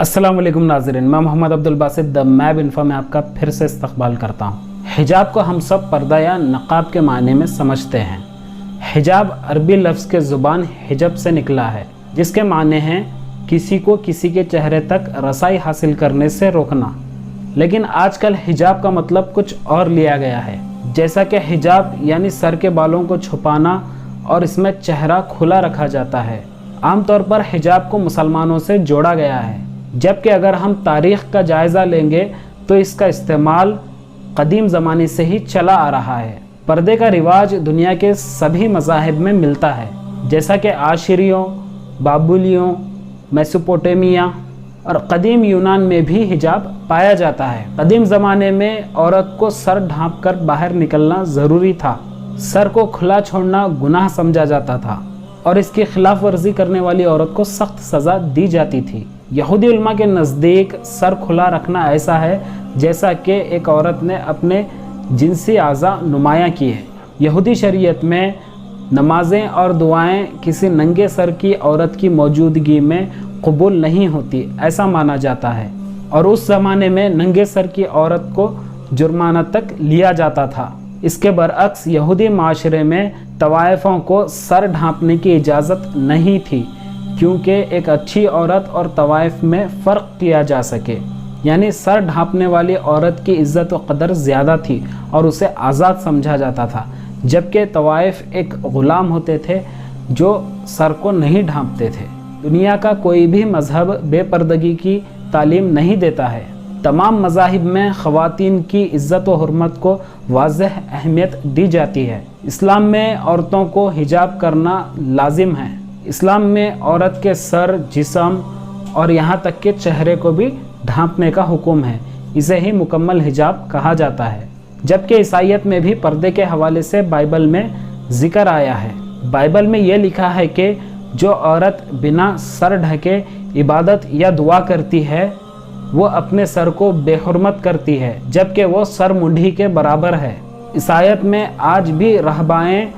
अस्सलाम वालेकुम नाज़रीन, मैं मोहम्मद अब्दुल बासित द मैब इन्फो में आपका फिर से इस्तकबाल करता हूँ। हिजाब को हम सब पर्दा या नक़ाब के मायने में समझते हैं। हिजाब अरबी लफ्ज़ के ज़ुबान हिजब से निकला है, जिसके माने हैं किसी को किसी के चेहरे तक रसाई हासिल करने से रोकना। लेकिन आजकल हिजाब का मतलब कुछ और लिया गया है, जैसा कि हिजाब यानी सर के बालों को छुपाना और इसमें चेहरा खुला रखा जाता है। आमतौर पर हिजाब को मुसलमानों से जोड़ा गया है, जबकि अगर हम तारीख़ का जायज़ा लेंगे तो इसका इस्तेमाल कदीम ज़माने से ही चला आ रहा है। पर्दे का रिवाज दुनिया के सभी मज़ाहिब में मिलता है, जैसा कि आशिरियों, बाबुलियों, मेसोपोटामिया और कदीम यूनान में भी हिजाब पाया जाता है। कदीम ज़माने में औरत को सर ढाँप कर बाहर निकलना ज़रूरी था। सर को खुला छोड़ना गुनाह समझा जाता था और इसकी खिलाफ वर्जी करने वाली औरत को सख्त सज़ा दी जाती थी। यहूदी उलमा के नज़दीक सर खुला रखना ऐसा है जैसा कि एक औरत ने अपने जिनसी आज़ा नुमायाँ की है। यहूदी शरीयत में नमाज़ें और दुआएं किसी नंगे सर की औरत की मौजूदगी में कबूल नहीं होती, ऐसा माना जाता है, और उस ज़माने में नंगे सर की औरत को जुर्माना तक लिया जाता था। इसके बरअक्स यहूदी माशरे में तवाइफ़ों को सर ढाँपने की इजाज़त नहीं थी, क्योंकि एक अच्छी औरत और तवाइफ में फ़र्क किया जा सके, यानी सर ढाँपने वाली औरत की इज़्ज़त व कदर ज़्यादा थी और उसे आज़ाद समझा जाता था, जबकि तवाइफ एक ग़ुलाम होते थे जो सर को नहीं ढाँपते थे। दुनिया का कोई भी मज़हब बेपर्दगी की तालीम नहीं देता है। तमाम मज़ाहिब में ख़वातीन की इज़्ज़त व हुर्मत को वाज़ेह अहमियत दी जाती है। इस्लाम में औरतों को हिजाब करना लाजिम है। इस्लाम में औरत के सर, जिस्म और यहाँ तक के चेहरे को भी ढाँपने का हुक्म है। इसे ही मुकम्मल हिजाब कहा जाता है। जबकि ईसाईयत में भी पर्दे के हवाले से बाइबल में ज़िक्र आया है। बाइबल में ये लिखा है कि जो औरत बिना सर ढके इबादत या दुआ करती है वो अपने सर को बेहुरमत करती है, जबकि वो सर मुंडी के बराबर है। ईसाईयत में आज भी रहबाएँ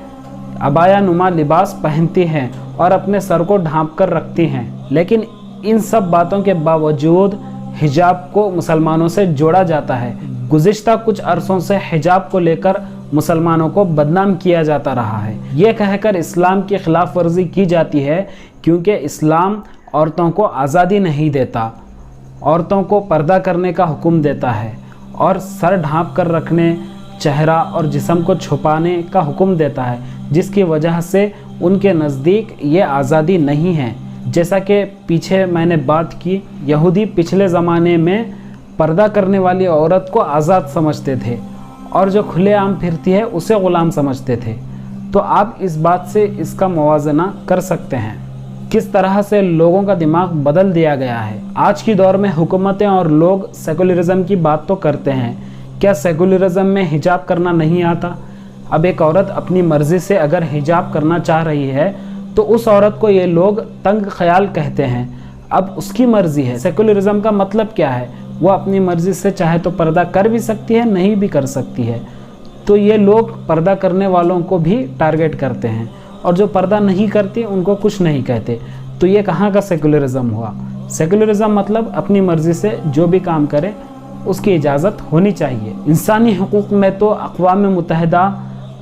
अबाया नुमा लिबास पहनती हैं और अपने सर को ढाँप कर रखती हैं। लेकिन इन सब बातों के बावजूद हिजाब को मुसलमानों से जोड़ा जाता है। गुज़िश्ता कुछ अरसों से हिजाब को लेकर मुसलमानों को बदनाम किया जाता रहा है। ये कहकर इस्लाम की खिलाफ वर्जी की जाती है, क्योंकि इस्लाम औरतों को आज़ादी नहीं देता, औरतों को पर्दा करने का हुक्म देता है और सर ढाँप कर रखने, चेहरा और जिस्म को छुपाने का हुक्म देता है, जिसकी वजह से उनके नज़दीक ये आज़ादी नहीं है। जैसा कि पीछे मैंने बात की, यहूदी पिछले ज़माने में पर्दा करने वाली औरत को आज़ाद समझते थे और जो खुलेआम फिरती है उसे ग़ुलाम समझते थे। तो आप इस बात से इसका मुवाज़ना कर सकते हैं किस तरह से लोगों का दिमाग बदल दिया गया है। आज की दौर में हुकूमतें और लोग सेकुलरिज़म की बात तो करते हैं, क्या सेकुलरिज़म में हिजाब करना नहीं आता? अब एक औरत अपनी मर्ज़ी से अगर हिजाब करना चाह रही है तो उस औरत को ये लोग तंग ख्याल कहते हैं। अब उसकी मर्ज़ी है। सेकुलरिज़म का मतलब क्या है? वो अपनी मर्ज़ी से चाहे तो पर्दा कर भी सकती है, नहीं भी कर सकती है। तो ये लोग पर्दा करने वालों को भी टारगेट करते हैं और जो पर्दा नहीं करते उनको कुछ नहीं कहते। तो ये कहाँ का सेकुलरिज़म हुआ? सेकुलरिज़म मतलब अपनी मर्ज़ी से जो भी काम करे उसकी इजाज़त होनी चाहिए। इंसानी हुकूक़ में तो अक़वाम मुत्तहिदा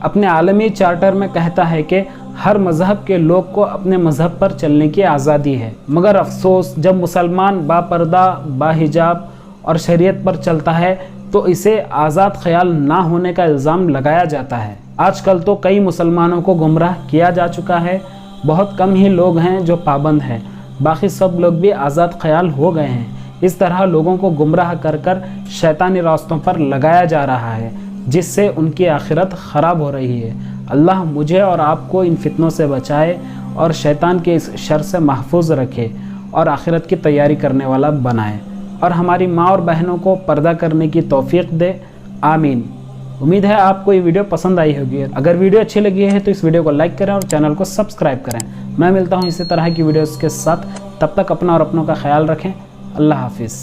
अपने आलमी चार्टर में कहता है कि हर मज़हब के लोग को अपने मज़हब पर चलने की आज़ादी है, मगर अफसोस जब मुसलमान बापर्दा, बाहिजाब और शरीयत पर चलता है तो इसे आज़ाद ख्याल ना होने का इल्ज़ाम लगाया जाता है। आजकल तो कई मुसलमानों को गुमराह किया जा चुका है। बहुत कम ही लोग हैं जो पाबंद हैं, बाकी सब लोग भी आज़ाद ख्याल हो गए हैं। इस तरह लोगों को गुमराह कर कर शैतानी रास्तों पर लगाया जा रहा है, जिससे उनकी आखिरत ख़राब हो रही है। अल्लाह मुझे और आपको इन फितनों से बचाए और शैतान के इस शर से महफूज रखे और आखिरत की तैयारी करने वाला बनाए, और हमारी माँ और बहनों को पर्दा करने की तौफीक दे। आमीन। उम्मीद है आपको ये वीडियो पसंद आई होगी। अगर वीडियो अच्छी लगी है तो इस वीडियो को लाइक करें और चैनल को सब्सक्राइब करें। मैं मिलता हूँ इसी तरह की वीडियोज़ के साथ। तब तक अपना और अपनों का ख्याल रखें। अल्लाह हाफिज़।